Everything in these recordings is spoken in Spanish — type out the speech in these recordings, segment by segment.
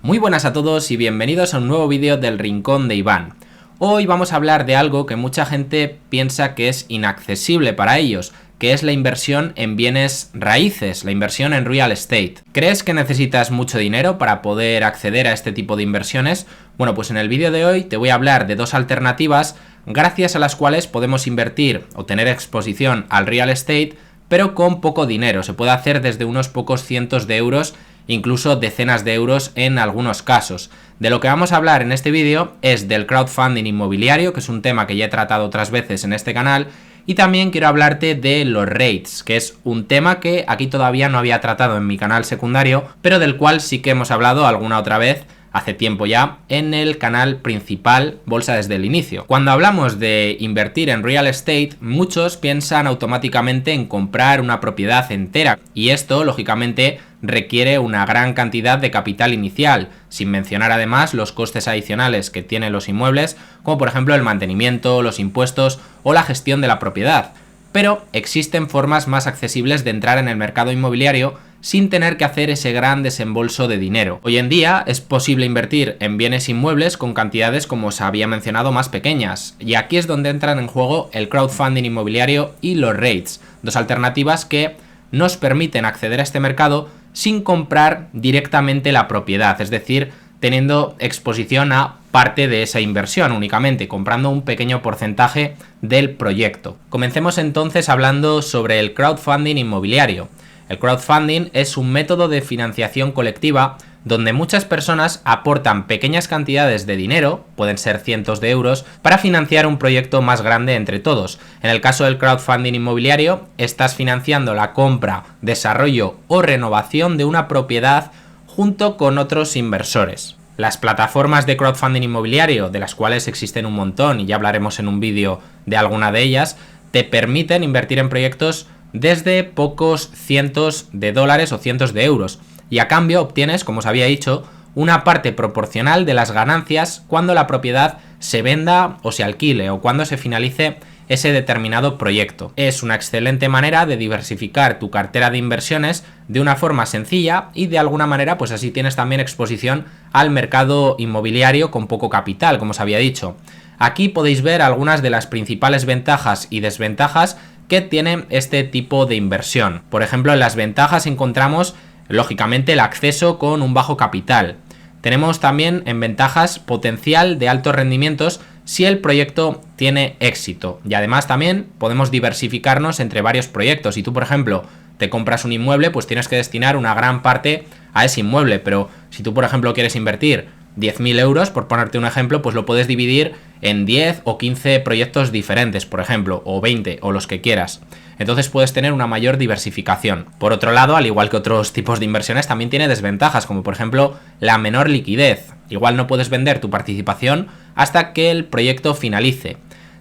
Muy buenas a todos y bienvenidos a un nuevo vídeo del Rincón de Iván. Hoy vamos a hablar de algo que mucha gente piensa que es inaccesible para ellos, que es la inversión en bienes raíces, la inversión en real estate. ¿Crees que necesitas mucho dinero para poder acceder a este tipo de inversiones? Bueno, pues en el vídeo de hoy te voy a hablar de dos alternativas gracias a las cuales podemos invertir o tener exposición al real estate, pero con poco dinero. Se puede hacer desde unos pocos cientos de euros, incluso decenas de euros en algunos casos. De lo que vamos a hablar en este vídeo es del crowdfunding inmobiliario, que es un tema que ya he tratado otras veces en este canal, y también quiero hablarte de los REITs, que es un tema que aquí todavía no había tratado en mi canal secundario, pero del cual sí que hemos hablado alguna otra vez hace tiempo ya en el canal principal Bolsa desde el inicio. Cuando hablamos de invertir en real estate, muchos piensan automáticamente en comprar una propiedad entera, y esto lógicamente requiere una gran cantidad de capital inicial, sin mencionar además los costes adicionales que tienen los inmuebles, como por ejemplo el mantenimiento, los impuestos o la gestión de la propiedad. Pero existen formas más accesibles de entrar en el mercado inmobiliario sin tener que hacer ese gran desembolso de dinero. Hoy en día es posible invertir en bienes inmuebles con cantidades, como os había mencionado, más pequeñas, y aquí es donde entran en juego el crowdfunding inmobiliario y los REITs, dos alternativas que nos permiten acceder a este mercado sin comprar directamente la propiedad, es decir, teniendo exposición a parte de esa inversión, únicamente comprando un pequeño porcentaje del proyecto. Comencemos entonces hablando sobre el crowdfunding inmobiliario. El crowdfunding es un método de financiación colectiva donde muchas personas aportan pequeñas cantidades de dinero, pueden ser cientos de euros, para financiar un proyecto más grande entre todos. En el caso del crowdfunding inmobiliario, estás financiando la compra, desarrollo o renovación de una propiedad junto con otros inversores. Las plataformas de crowdfunding inmobiliario, de las cuales existen un montón y ya hablaremos en un vídeo de alguna de ellas, te permiten invertir en proyectos desde pocos cientos de dólares o cientos de euros, y a cambio obtienes, como os había dicho, una parte proporcional de las ganancias cuando la propiedad se venda o se alquile o cuando se finalice ese determinado proyecto. Es una excelente manera de diversificar tu cartera de inversiones de una forma sencilla y de alguna manera pues así tienes también exposición al mercado inmobiliario con poco capital, como os había dicho. Aquí podéis ver algunas de las principales ventajas y desventajas que tiene este tipo de inversión. Por ejemplo, en las ventajas encontramos lógicamente el acceso con un bajo capital. Tenemos también en ventajas potencial de altos rendimientos si el proyecto tiene éxito, y además también podemos diversificarnos entre varios proyectos. Si tú, por ejemplo, te compras un inmueble, pues tienes que destinar una gran parte a ese inmueble, pero si tú, por ejemplo, quieres invertir 10.000 euros, por ponerte un ejemplo, pues lo puedes dividir en 10 o 15 proyectos diferentes, por ejemplo, o 20 o los que quieras. Entonces puedes tener una mayor diversificación. Por otro lado, al igual que otros tipos de inversiones, también tiene desventajas, como por ejemplo la menor liquidez. Igual no puedes vender tu participación hasta que el proyecto finalice.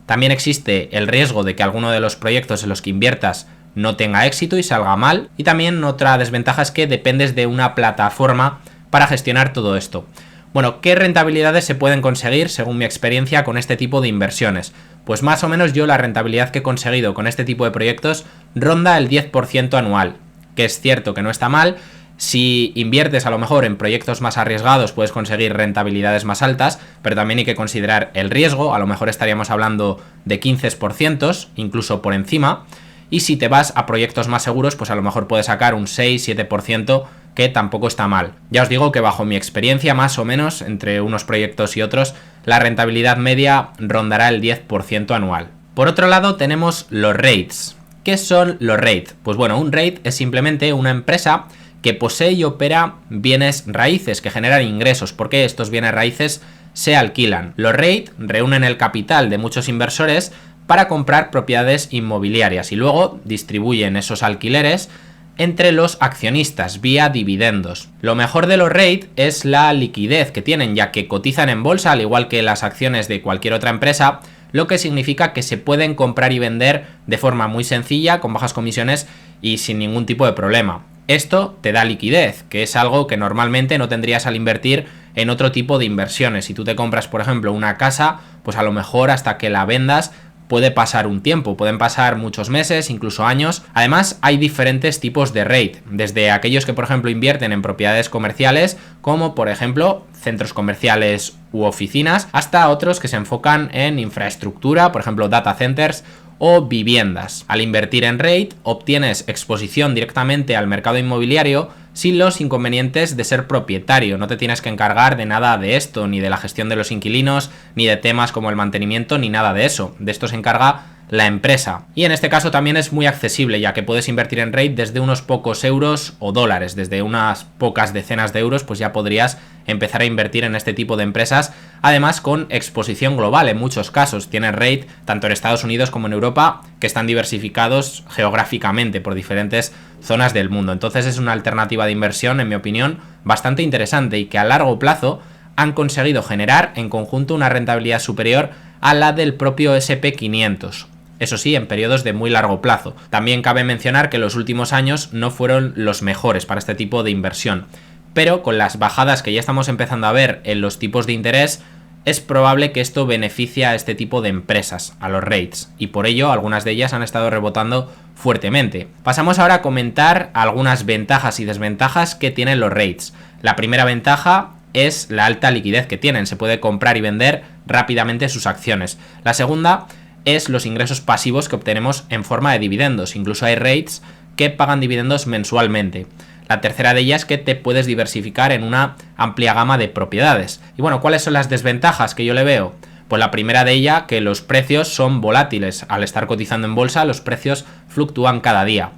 También existe el riesgo de que alguno de los proyectos en los que inviertas no tenga éxito y salga mal. Y también otra desventaja es que dependes de una plataforma para gestionar todo esto. Bueno, ¿qué rentabilidades se pueden conseguir según mi experiencia con este tipo de inversiones? Pues más o menos yo la rentabilidad que he conseguido con este tipo de proyectos ronda el 10% anual, que es cierto que no está mal. Si inviertes a lo mejor en proyectos más arriesgados puedes conseguir rentabilidades más altas, pero también hay que considerar el riesgo, a lo mejor estaríamos hablando de 15%, incluso por encima. Y si te vas a proyectos más seguros, pues a lo mejor puedes sacar un 6-7%, que tampoco está mal. Ya os digo que bajo mi experiencia, más o menos, entre unos proyectos y otros, la rentabilidad media rondará el 10% anual. Por otro lado, tenemos los REITs. ¿Qué son los REITs? Pues bueno, un REIT es simplemente una empresa que posee y opera bienes raíces que generan ingresos, porque estos bienes raíces se alquilan. Los REIT reúnen el capital de muchos inversores para comprar propiedades inmobiliarias y luego distribuyen esos alquileres entre los accionistas vía dividendos. Lo mejor de los REIT es la liquidez que tienen, ya que cotizan en bolsa al igual que las acciones de cualquier otra empresa, lo que significa que se pueden comprar y vender de forma muy sencilla, con bajas comisiones y sin ningún tipo de problema. Esto te da liquidez, que es algo que normalmente no tendrías al invertir en otro tipo de inversiones. Si tú te compras, por ejemplo, una casa, pues a lo mejor hasta que la vendas puede pasar un tiempo, pueden pasar muchos meses, incluso años. Además, hay diferentes tipos de REIT, desde aquellos que por ejemplo invierten en propiedades comerciales, como por ejemplo centros comerciales u oficinas, hasta otros que se enfocan en infraestructura, por ejemplo data centers o viviendas. Al invertir en REIT obtienes exposición directamente al mercado inmobiliario sin los inconvenientes de ser propietario. No te tienes que encargar de nada de esto, ni de la gestión de los inquilinos, ni de temas como el mantenimiento, ni nada de eso. De esto se encarga la empresa. Y en este caso también es muy accesible, ya que puedes invertir en REIT desde unos pocos euros o dólares, desde unas pocas decenas de euros, pues ya podrías empezar a invertir en este tipo de empresas, además con exposición global. En muchos casos tienes REIT tanto en Estados Unidos como en Europa, que están diversificados geográficamente por diferentes zonas del mundo. Entonces es una alternativa de inversión, en mi opinión, bastante interesante y que a largo plazo han conseguido generar en conjunto una rentabilidad superior a la del propio S&P 500. Eso sí, en periodos de muy largo plazo. También cabe mencionar que los últimos años no fueron los mejores para este tipo de inversión, pero con las bajadas que ya estamos empezando a ver en los tipos de interés, es probable que esto beneficie a este tipo de empresas, a los REITs, y por ello algunas de ellas han estado rebotando fuertemente. Pasamos ahora a comentar algunas ventajas y desventajas que tienen los REITs. La primera ventaja es la alta liquidez que tienen, se puede comprar y vender rápidamente sus acciones. La segunda es los ingresos pasivos que obtenemos en forma de dividendos, incluso hay REITs que pagan dividendos mensualmente. La tercera de ellas es que te puedes diversificar en una amplia gama de propiedades. Y bueno, ¿cuáles son las desventajas que yo le veo? Pues la primera de ellas, que los precios son volátiles. Al estar cotizando en bolsa, los precios fluctúan cada día.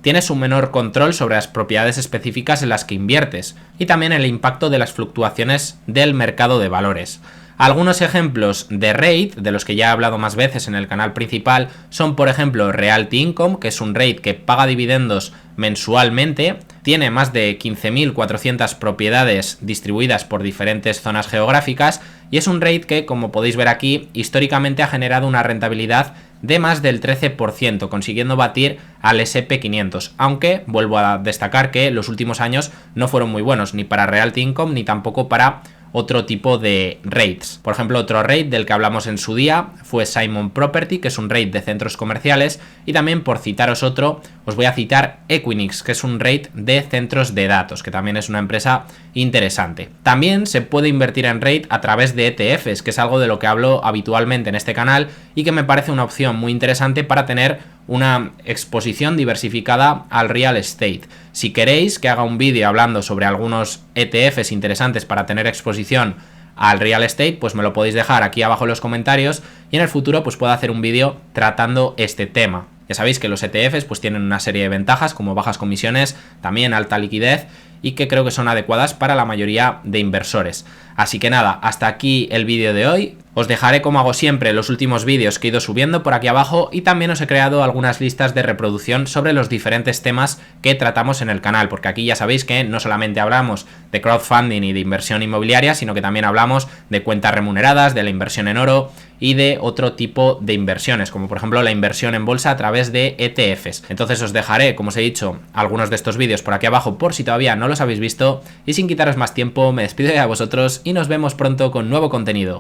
Tienes un menor control sobre las propiedades específicas en las que inviertes y también el impacto de las fluctuaciones del mercado de valores. Algunos ejemplos de REIT, de los que ya he hablado más veces en el canal principal, son por ejemplo Realty Income, que es un REIT que paga dividendos mensualmente, tiene más de 15.400 propiedades distribuidas por diferentes zonas geográficas y es un REIT que, como podéis ver aquí, históricamente ha generado una rentabilidad de más del 13%, consiguiendo batir al S&P 500, aunque vuelvo a destacar que los últimos años no fueron muy buenos, ni para Realty Income ni tampoco para otro tipo de REITs. Por ejemplo, otro REIT del que hablamos en su día fue Simon Property, que es un REIT de centros comerciales, y también, por citaros otro, os voy a citar Equinix, que es un REIT de centros de datos, que también es una empresa interesante. También se puede invertir en REIT a través de ETFs, que es algo de lo que hablo habitualmente en este canal y que me parece una opción muy interesante para tener una exposición diversificada al real estate. Si queréis que haga un vídeo hablando sobre algunos ETFs interesantes para tener exposición al real estate, pues me lo podéis dejar aquí abajo en los comentarios y en el futuro pues puedo hacer un vídeo tratando este tema. Ya sabéis que los ETFs pues tienen una serie de ventajas como bajas comisiones, también alta liquidez y que creo que son adecuadas para la mayoría de inversores. Así que nada, hasta aquí el vídeo de hoy. Os dejaré, como hago siempre, los últimos vídeos que he ido subiendo por aquí abajo y también os he creado algunas listas de reproducción sobre los diferentes temas que tratamos en el canal, porque aquí ya sabéis que no solamente hablamos de crowdfunding y de inversión inmobiliaria, sino que también hablamos de cuentas remuneradas, de la inversión en oro y de otro tipo de inversiones, como por ejemplo la inversión en bolsa a través de ETFs. Entonces os dejaré, como os he dicho, algunos de estos vídeos por aquí abajo por si todavía no los habéis visto y sin quitaros más tiempo me despido de vosotros y nos vemos pronto con nuevo contenido.